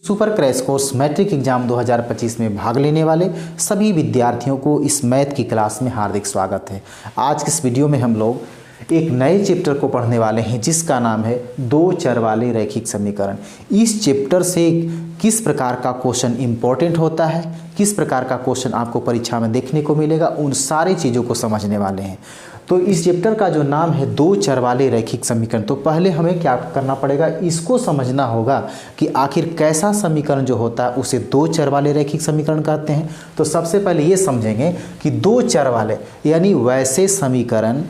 Super crash course matric exam 2025 में भाग लेने वाले सभी विद्यार्थियों को इस मैथ की क्लास में हार्दिक स्वागत है। आज के इस वीडियो में हम लोग एक नए चैप्टर को पढ़ने वाले हैं जिसका नाम है दो चर वाले रैखिक समीकरण। इस चैप्टर से किस प्रकार का क्वेश्चन इंपॉर्टेंट होता है, किस प्रकार का क्वेश्चन आपको परीक्षा में देखने को मिलेगा, उन सारी चीज़ों को समझने वाले हैं। तो इस चैप्टर का जो नाम है दो चर वाले रैखिक समीकरण, तो पहले हमें क्या करना पड़ेगा, इसको समझना होगा कि आखिर कैसा समीकरण जो होता है उसे दो चर वाले रैखिक समीकरण कहते हैं। तो सबसे पहले ये समझेंगे कि दो चर वाले यानी वैसे समीकरण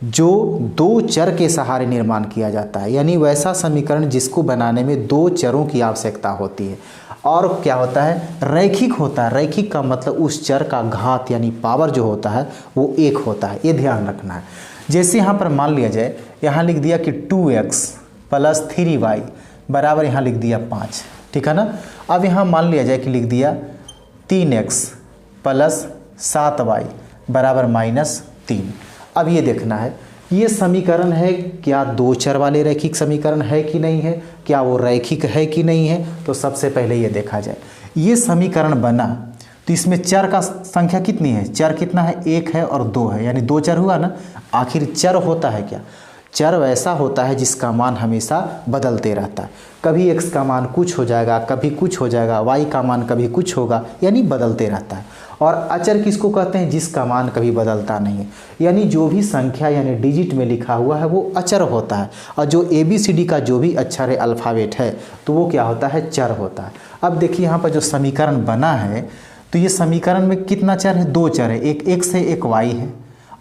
जो दो चर के सहारे निर्माण किया जाता है, यानी वैसा समीकरण जिसको बनाने में दो चरों की आवश्यकता होती है। और क्या होता है, रैखिक होता है। रैखिक का मतलब उस चर का घात यानी पावर जो होता है वो एक होता है, ये ध्यान रखना है। जैसे यहाँ पर मान लिया जाए, यहाँ लिख दिया कि 2x प्लस 3y बराबर यहाँ लिख दिया 5, ठीक है ना। अब यहाँ मान लिया जाए कि लिख दिया 3x प्लस 7y बराबर -3। अब ये देखना है ये समीकरण है क्या दो चर वाले रैखिक समीकरण है कि नहीं है, क्या वो रैखिक है कि नहीं है। तो सबसे पहले ये देखा जाए, ये समीकरण बना तो इसमें चर का संख्या कितनी है, चर कितना है, एक है और दो है, यानी दो चर हुआ ना। आखिर चर होता है क्या, चर वैसा होता है जिसका मान हमेशा बदलते रहता है। कभी x का मान कुछ हो जाएगा, कभी कुछ हो जाएगा, y का मान कभी कुछ होगा, यानी बदलते रहता है। और अचर किसको कहते हैं, जिसका मान कभी बदलता नहीं है, यानी जो भी संख्या यानी डिजिट में लिखा हुआ है वो अचर होता है। और जो ABCD का जो भी अक्षर है, अल्फ़ाबेट है, तो वो क्या होता है, चर होता है। अब देखिए यहाँ पर जो समीकरण बना है, तो ये समीकरण में कितना चर है, दो चर है, एक x है एक y है।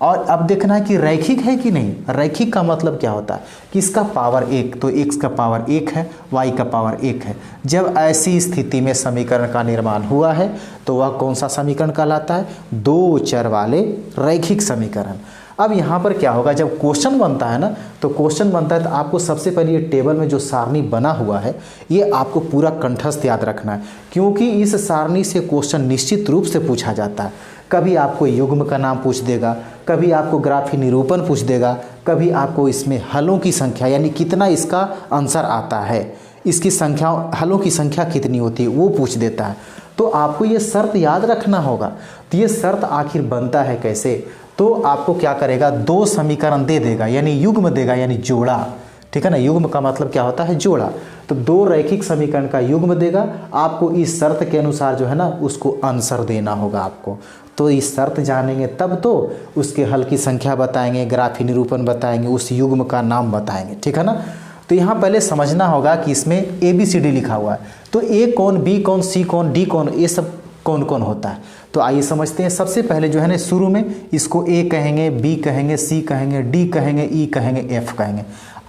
और अब देखना है कि रैखिक है कि नहीं। रैखिक का मतलब क्या होता है कि इसका पावर एक, तो x का पावर एक है, y का पावर एक है। जब ऐसी स्थिति में समीकरण का निर्माण हुआ है तो वह कौन सा समीकरण कहलाता है, दो चर वाले रैखिक समीकरण। अब यहाँ पर क्या होगा, जब क्वेश्चन बनता है ना, तो क्वेश्चन बनता है तो आपको सबसे पहले ये टेबल में जो सारणी बना हुआ है ये आपको पूरा कंठस्थ याद रखना है, क्योंकि इस सारणी से क्वेश्चन निश्चित रूप से पूछा जाता है। कभी आपको युग्म का नाम पूछ देगा, कभी आपको ग्राफी निरूपण पूछ देगा, कभी आपको इसमें हलों की संख्या यानी कितना इसका आंसर आता है, इसकी संख्या, हलों की संख्या कितनी होती है वो पूछ देता है। तो आपको ये शर्त याद रखना होगा। तो ये शर्त आखिर बनता है कैसे, तो आपको क्या करेगा, दो समीकरण दे देगा यानी युग्म देगा यानी जोड़ा, ठीक है ना। युग्म का मतलब क्या होता है, जोड़ा। तो दो रैखिक समीकरण का युग्म देगा, आपको इस शर्त के अनुसार जो है ना उसको आंसर देना होगा आपको। तो इस शर्त जानेंगे तब तो उसके हल की संख्या बताएंगे, ग्राफी निरूपण बताएंगे, उस युग्म का नाम बताएंगे, ठीक है ना। तो यहाँ पहले समझना होगा कि इसमें ABCD लिखा हुआ है, तो A कौन, B कौन, C कौन, D कौन, ये सब कौन कौन होता है। तो आइए समझते हैं। सबसे पहले जो है ना शुरू में इसको A कहेंगे, B कहेंगे, C कहेंगे, D कहेंगे, E कहेंगे, F कहेंगे।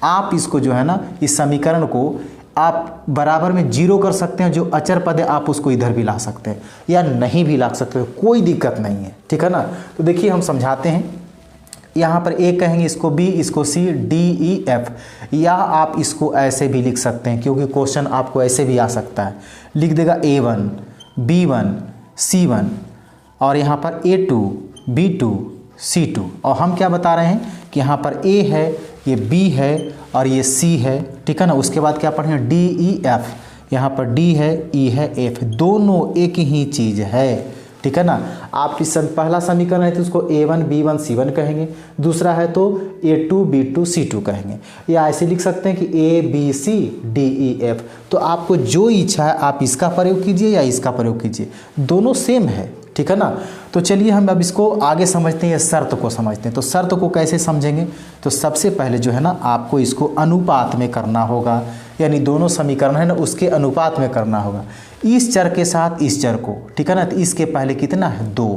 आप इसको जो है ना इस समीकरण को आप बराबर में जीरो कर सकते हैं, जो अचर पद है आप उसको इधर भी ला सकते हैं या नहीं भी ला सकते हो, कोई दिक्कत नहीं है, ठीक है ना। तो देखिए हम समझाते हैं। यहाँ पर A कहेंगे, इसको B, इसको C, D, E, F, या आप इसको ऐसे भी लिख सकते हैं क्योंकि क्वेश्चन आपको ऐसे भी आ सकता है। लिख देगा A1, B1, C1 और यहाँ पर A2, B2, C2। और हम क्या बता रहे हैं कि यहाँ पर A है, ये B है और ये C है, ठीक है ना। उसके बाद क्या पढ़ेंगे, D, E, F, यहाँ पर D है, E है, F, दोनों एक ही चीज़ है, ठीक है ना। आप इस पहला समीकरण है तो उसको A1, B1, C1 कहेंगे, दूसरा है तो A2, B2, C2 कहेंगे, या ऐसे लिख सकते हैं कि A, B, C, D, E, F। तो आपको जो इच्छा है आप इसका प्रयोग कीजिए या इसका प्रयोग कीजिए, दोनों सेम है, ठीक है ना। तो चलिए हम अब इसको आगे समझते हैं, शर्त को समझते हैं। तो शर्त को कैसे समझेंगे, तो सबसे पहले जो है ना आपको इसको अनुपात में करना होगा, यानी दोनों समीकरण है ना उसके अनुपात में करना होगा, इस चर के साथ इस चर को, ठीक है ना। तो इसके पहले कितना है, 2,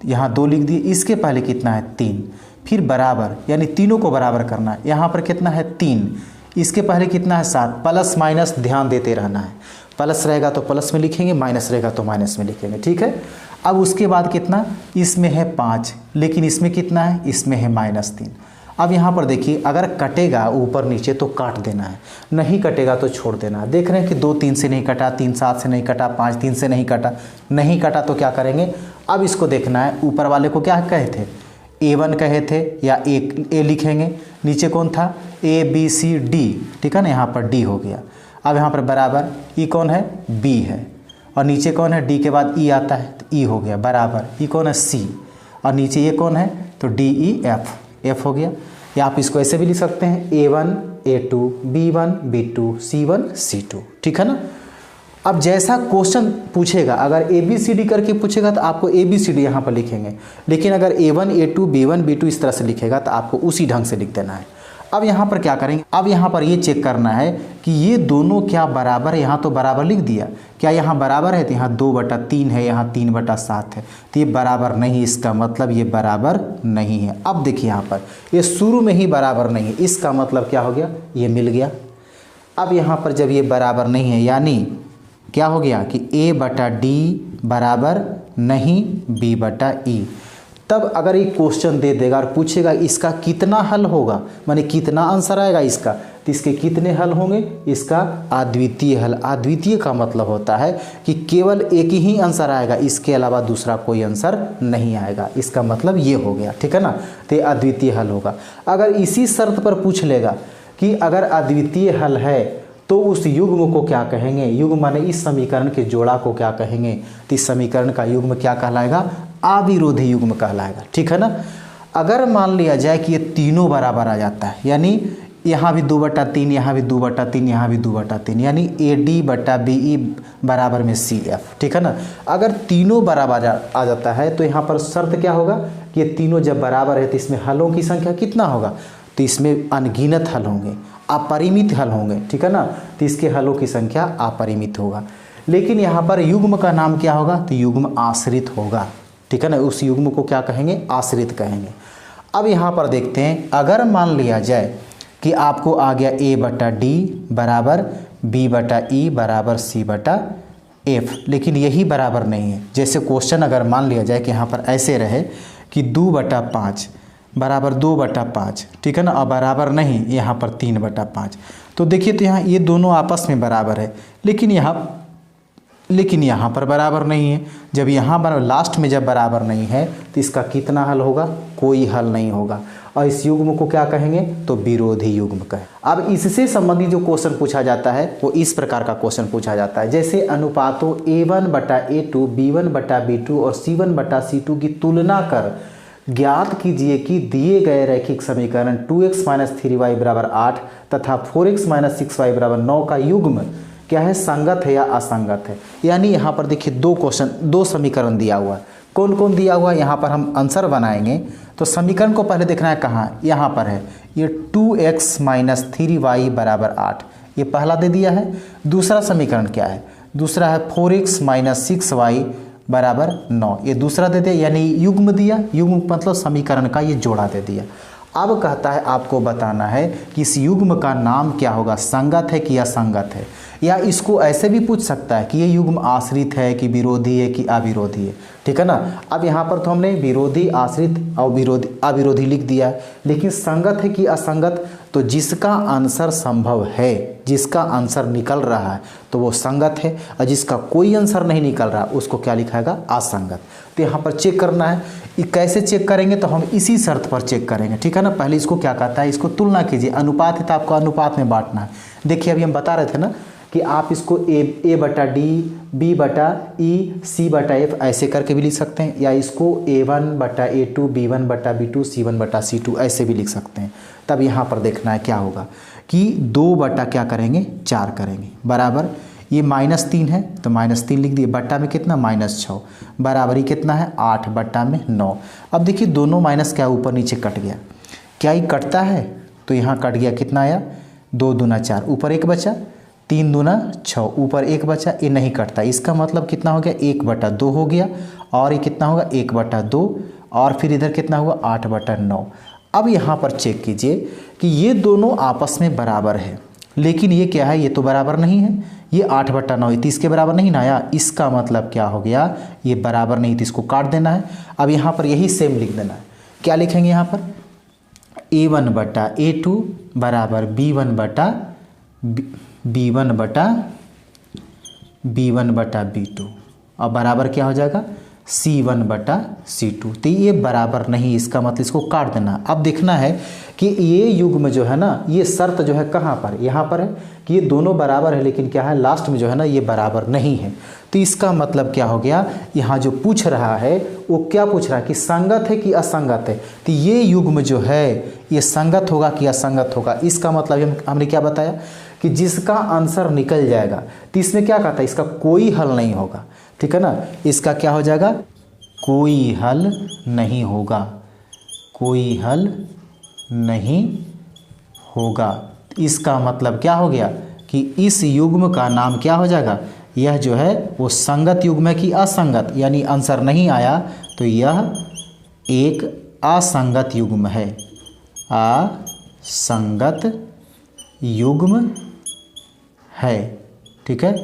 यहाँ 2 लिख दिए, इसके पहले कितना है, 3, फिर बराबर यानी तीनों को बराबर करना है। यहाँ पर कितना है, 3, इसके पहले कितना है, 7, प्लस माइनस ध्यान देते रहना है, प्लस रहेगा तो प्लस में लिखेंगे, माइनस रहेगा तो माइनस में लिखेंगे, ठीक है। अब उसके बाद कितना, इसमें है 5 लेकिन इसमें कितना है, इसमें है -3। अब यहाँ पर देखिए अगर कटेगा ऊपर नीचे तो काट देना है, नहीं कटेगा तो छोड़ देना है। देख रहे हैं कि 2 3 से नहीं कटा, 3 7 से नहीं कटा, 5 3 से नहीं कटा, नहीं कटा तो क्या करेंगे, अब इसको देखना है ऊपर वाले को क्या कहे थे, A1 कहे थे या A लिखेंगे, नीचे कौन था, A B C D, ठीक है ना, यहाँ पर D हो गया। अब यहाँ पर बराबर ई कौन है, बी है, और नीचे कौन है, डी के बाद ई आता है तो ई हो गया, बराबर ई कौन है, सी, और नीचे ये कौन है तो डी ई एफ, एफ हो गया। या आप इसको ऐसे भी लिख सकते हैं A1 A2 B1 B2 C1 C2, ठीक है ना। अब जैसा क्वेश्चन पूछेगा, अगर ABCD करके पूछेगा तो आपको ABCD यहाँ पर लिखेंगे, लेकिन अगर A1 A2 B1 B2 इस तरह से लिखेगा तो आपको उसी ढंग से लिख देना है। अब यहाँ पर क्या करेंगे, अब यहाँ पर ये चेक करना है कि ये दोनों क्या बराबर है। यहाँ तो बराबर लिख दिया, क्या यहाँ बराबर है, तो यहाँ 2/3 है, यहाँ 3/7 है, तो ये बराबर नहीं, इसका मतलब ये बराबर नहीं है। अब देखिए यहाँ पर ये शुरू में ही बराबर नहीं है, इसका मतलब क्या हो गया, ये मिल गया। अब यहाँ पर जब ये बराबर नहीं है, यानी क्या हो गया कि A/D बराबर नहीं B/E, तब अगर ये क्वेश्चन दे देगा और पूछेगा इसका कितना हल होगा, माने कितना आंसर आएगा इसका, तो इसके कितने हल होंगे, इसका अद्वितीय हल। अद्वितीय का मतलब होता है कि केवल एक ही आंसर आएगा, इसके अलावा दूसरा कोई आंसर नहीं आएगा, इसका मतलब ये हो गया, ठीक है ना। तो ये अद्वितीय हल होगा। अगर इसी शर्त पर पूछ लेगा कि अगर अद्वितीय हल है तो उस युग्म को क्या कहेंगे, युग्म माने इस समीकरण के जोड़ा को क्या कहेंगे, तो इस समीकरण का युग्म क्या कहलाएगा, अविरोधी युग्म कहलाएगा, ठीक है ना। अगर मान लिया जाए कि ये तीनों बराबर आ जाता है, यानी यहाँ भी 2/3, यहाँ भी 2/3, यहाँ भी 2/3, यानी AD/BE बराबर में CF, ठीक है ना। अगर तीनों बराबर आ जाता है तो यहाँ पर शर्त क्या होगा कि ये तीनों जब बराबर है तो इसमें हलों की संख्या कितना होगा, तो इसमें अनगिनत हल होंगे, अपरिमित हल होंगे, ठीक है ना। तो इसके हलों की संख्या अपरिमित होगा। लेकिन यहाँ पर युग्म का नाम क्या होगा, तो युग्म आश्रित होगा, ठीक है ना। उस युग्म को क्या कहेंगे, आश्रित कहेंगे। अब यहाँ पर देखते हैं, अगर मान लिया जाए कि आपको आ गया A/D बराबर B/E बराबर C/F, लेकिन यही बराबर नहीं है। जैसे क्वेश्चन अगर मान लिया जाए कि यहाँ पर ऐसे रहे कि 2/5 बराबर 2/5, ठीक है ना, और बराबर नहीं यहाँ पर 3/5, तो देखिए तो यहाँ ये दोनों आपस में बराबर है, लेकिन यहाँ पर बराबर नहीं है। जब यहाँ पर लास्ट में जब बराबर नहीं है तो इसका कितना हल होगा, कोई हल नहीं होगा, और इस युग्म को क्या कहेंगे, तो विरोधी युग्म कहें। अब इससे संबंधित जो क्वेश्चन पूछा जाता है वो इस प्रकार का क्वेश्चन पूछा जाता है, जैसे अनुपातों A1/A2 B1/B2 और C1/C2 की तुलना कर ज्ञात कीजिए कि दिए गए रैखिक समीकरण 2x - 3y = 8 तथा 4x - 6y = 9 का युग्म क्या है, संगत है या असंगत है। यानी यहाँ पर देखिए दो समीकरण दिया हुआ है। कौन कौन दिया हुआ है, यहाँ पर हम आंसर बनाएंगे तो समीकरण को पहले देखना है कहाँ, यहाँ पर है ये 2x - 3y = 8, ये पहला दे दिया है। दूसरा समीकरण क्या है, दूसरा है 4x - 6y = 9, ये दूसरा दे दिया, यानी युग्म दिया, युग्म मतलब समीकरण का ये जोड़ा दे दिया। अब कहता है आपको बताना है कि इस युग्म का नाम क्या होगा, संगत है कि असंगत है, या इसको ऐसे भी पूछ सकता है कि ये युग्म आश्रित है कि विरोधी है कि अविरोधी है, ठीक है ना। अब यहाँ पर तो हमने विरोधी, आश्रित और अविरोधी लिख दिया है, लेकिन संगत है कि असंगत, तो जिसका आंसर संभव है, जिसका आंसर निकल रहा है तो वो संगत है, और जिसका कोई आंसर नहीं निकल रहा उसको क्या लिखाएगा, असंगत। तो यहाँ पर चेक करना है, ये कैसे चेक करेंगे, तो हम इसी शर्त पर चेक करेंगे, ठीक है ना। पहले इसको क्या कहता है, इसको तुलना कीजिए, अनुपात है तो आपको अनुपात में बांटना है। देखिए अभी हम बता रहे थे ना कि आप इसको A/D B/E C/F ऐसे करके भी लिख सकते हैं, या इसको A1/A2 B1/B2 C1/C2 ऐसे भी लिख सकते हैं। तब यहाँ पर देखना है क्या होगा कि 2 क्या करेंगे, 4 करेंगे, बराबर ये -3 है तो -3 लिख दिए, बट्टा में कितना -6, बराबरी कितना है 8/9। अब देखिए दोनों माइनस क्या ऊपर नीचे कट गया, क्या ये कटता है, तो यहाँ कट गया, कितना आया 2 दूना 4, ऊपर 1 बचा, 3 दूना 6, ऊपर 1 बचा, ये नहीं कटता। इसका मतलब कितना हो गया, 1/2 हो गया, और ये कितना होगा 1/2, और फिर इधर कितना हुआ 8/9। अब यहाँ पर चेक कीजिए कि ये दोनों आपस में बराबर है, लेकिन ये क्या है, ये तो बराबर नहीं है, ये 8/9 तो इसके बराबर नहीं ना आया। इसका मतलब क्या हो गया, ये बराबर नहीं, तो इसको काट देना है। अब यहाँ पर यही सेम लिख देना है, क्या लिखेंगे यहाँ पर, A1/A2 बराबर B1/B2, और बराबर क्या हो जाएगा C1/C2। तो ये बराबर नहीं, इसका मतलब इसको काट देना। अब देखना है कि ये युग्म जो है ना, ये शर्त जो है कहाँ पर, यहाँ पर है कि ये दोनों बराबर है, लेकिन क्या है लास्ट में जो है ना ये बराबर नहीं है। तो इसका मतलब क्या हो गया, यहाँ जो पूछ रहा है वो क्या पूछ रहा है कि संगत है कि असंगत है। तो ये युग्म जो है ये संगत होगा कि असंगत होगा। इसका मतलब हमने क्या बताया कि जिसका आंसर निकल जाएगा, तो इसमें क्या कहा था, इसका कोई हल नहीं होगा, ठीक है ना। इसका क्या हो जाएगा, कोई हल नहीं होगा, कोई हल नहीं होगा। इसका मतलब क्या हो गया कि इस युग्म का नाम क्या हो जाएगा, यह जो है वो संगत युग्म है कि असंगत, यानी आंसर नहीं आया तो यह एक असंगत युग्म है, असंगत युग्म है, ठीक है।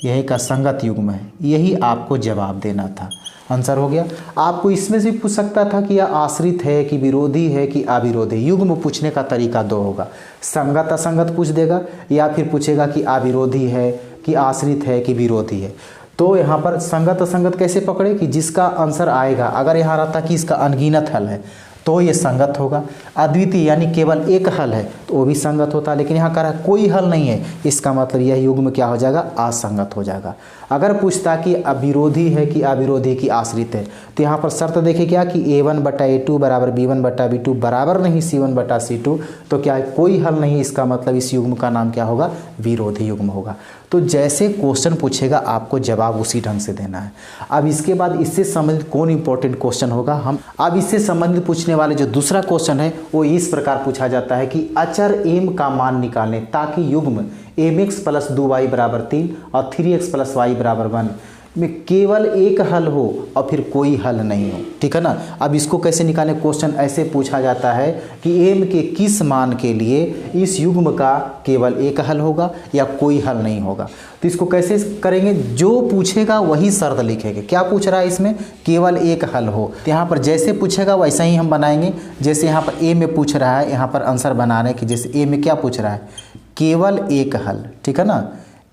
यह एक असंगत युग्म है, यही आपको जवाब देना था, आंसर हो गया। आपको इसमें से पूछ सकता था कि यह आश्रित है कि विरोधी है कि अविरोधी। युग्म पूछने का तरीका दो होगा, संगत असंगत पूछ देगा या फिर पूछेगा कि अविरोधी है कि आश्रित है कि विरोधी है। तो यहाँ पर संगत असंगत कैसे पकड़े कि जिसका आंसर आएगा, अगर यहाँ रहता कि इसका अनगिनत हल है तो ये संगत होगा, अद्वितीय यानी केवल एक हल है तो वो भी संगत होता है, लेकिन यहाँ कह रहा है कोई हल नहीं है, इसका मतलब यह युग्म क्या हो जाएगा, असंगत हो जाएगा। अगर पूछता कि अविरोधी है कि अविरोधी की आश्रित है, तो यहाँ पर शर्त देखे क्या कि A1/A2 बराबर B1/B2 बराबर नहीं C1/C2, तो क्या है कोई हल नहीं, इसका मतलब इस युग्म का नाम क्या होगा, विरोधी युग्म होगा। तो जैसे क्वेश्चन पूछेगा आपको जवाब उसी ढंग से देना है। अब इसके बाद इससे संबंधित कौन इंपॉर्टेंट क्वेश्चन होगा, हम अब इससे संबंधित पूछने वाले जो दूसरा क्वेश्चन है वो इस प्रकार पूछा जाता है कि अचर m का मान निकालें ताकि युग्म mx + 2y = 3 और 3x + y = 1 में केवल एक हल हो और फिर कोई हल नहीं हो, ठीक है ना। अब इसको कैसे निकालें, क्वेश्चन ऐसे पूछा जाता है कि m के किस मान के लिए इस युग्म का केवल एक हल होगा या कोई हल नहीं होगा। तो इसको कैसे करेंगे, जो पूछेगा वही शर्त लिखेंगे। क्या पूछ रहा है इसमें, केवल एक हल हो, तो यहाँ पर जैसे पूछेगा वैसा ही हम बनाएंगे। जैसे यहाँ पर a में पूछ रहा है, यहाँ पर आंसर बनाने की, जैसे a में क्या पूछ रहा है, केवल एक हल, ठीक है ना,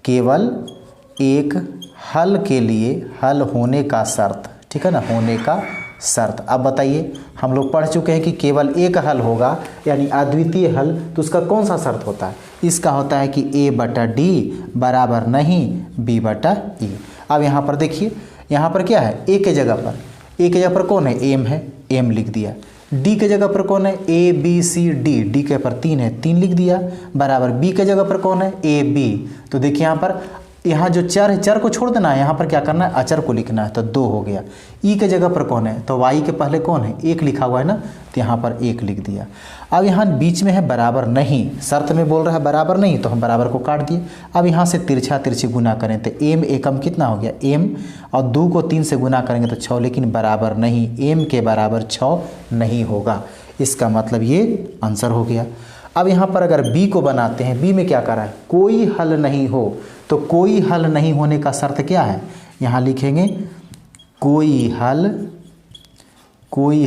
केवल एक हल के लिए हल होने का शर्त, ठीक है ना, होने का शर्त। अब बताइए, हम लोग पढ़ चुके हैं कि केवल एक हल होगा यानी अद्वितीय हल, तो उसका कौन सा शर्त होता है, इसका होता है कि A/D बराबर नहीं B/E। अब यहाँ पर देखिए, यहाँ पर क्या है, A के जगह पर कौन है, m है, m लिख दिया। D के जगह पर कौन है, ABCD, D के पर 3 है, 3 लिख दिया, बराबर B के जगह पर कौन है, AB। तो देखिए यहाँ पर, यहाँ जो चर है, चर को छोड़ देना है, यहाँ पर क्या करना है, अचर को लिखना है, तो 2 हो गया। ई के जगह पर कौन है, तो y के पहले कौन है, 1 लिखा हुआ है ना, तो यहाँ पर 1 लिख दिया। अब यहाँ बीच में है बराबर नहीं, शर्त में बोल रहा है बराबर नहीं, तो हम बराबर को काट दिए। अब यहाँ से तिरछा तिरछी गुना करें तो m एकम कितना हो गया, m, और 2 को 3 से गुना करेंगे तो 6, लेकिन बराबर नहीं, m के बराबर 6 नहीं होगा। इसका मतलब ये आंसर हो गया। अब यहाँ पर अगर b को बनाते हैं, b में क्या करा है, कोई हल नहीं हो, तो कोई हल नहीं होने का शर्त क्या है, यहाँ लिखेंगे कोई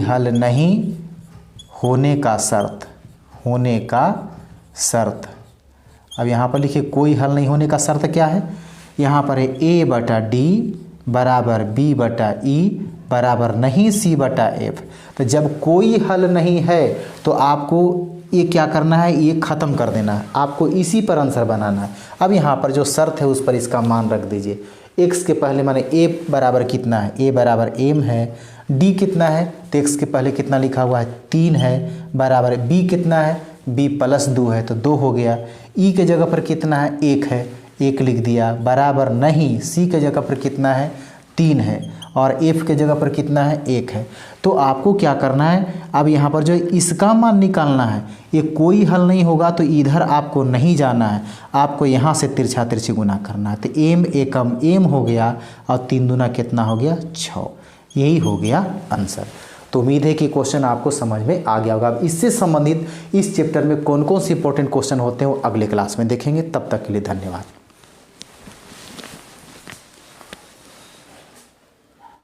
हल नहीं होने का शर्त, होने का शर्त। अब यहाँ पर लिखिए कोई हल नहीं होने का शर्त क्या है, यहाँ पर है A/D बराबर B/E बराबर नहीं C/F। तो जब कोई हल नहीं है तो आपको ये क्या करना है, ये ख़त्म कर देना है, आपको इसी पर आंसर बनाना है। अब यहाँ पर जो शर्त है उस पर इसका मान रख दीजिए। x के पहले माने a बराबर कितना है, a बराबर m है, d कितना है, तो x के पहले कितना लिखा हुआ है, 3 है, बराबर b कितना है, b + 2 है, तो 2 हो गया। e के जगह पर कितना है, 1 है, 1 लिख दिया, बराबर नहीं, c के जगह पर कितना है, 3 है, और f के जगह पर कितना है, 1 है। तो आपको क्या करना है, अब यहाँ पर जो इसका मान निकालना है, ये कोई हल नहीं होगा तो इधर आपको नहीं जाना है, आपको यहाँ से तिरछा तिरछी गुना करना है। तो m एकम m हो गया और 3 दूना कितना हो गया, 6। यही हो गया आंसर। तो उम्मीद है कि क्वेश्चन आपको समझ में आ गया होगा। अब इससे संबंधित इस चैप्टर में कौन कौन से इंपॉर्टेंट क्वेश्चन होते हैं वो अगले क्लास में देखेंगे। तब तक के लिए धन्यवाद।